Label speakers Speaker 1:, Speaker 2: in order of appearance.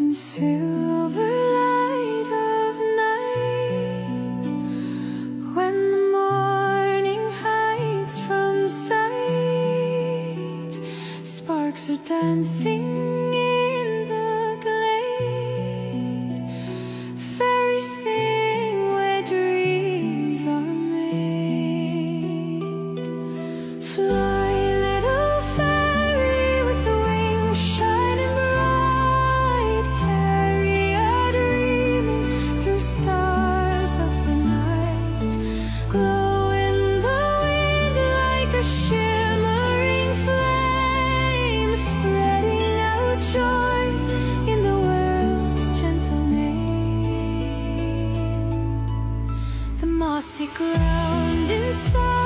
Speaker 1: in silver light of night, when the morning hides from sight, sparks are dancing in the glade. Fairies sing where dreams are made. Fly, little fairy with the wings shining bright, carry our dreaming through stars of the night. Glow in the wind like a shimmering flame, spreading out joy in the world's gentle name. The mossy ground inside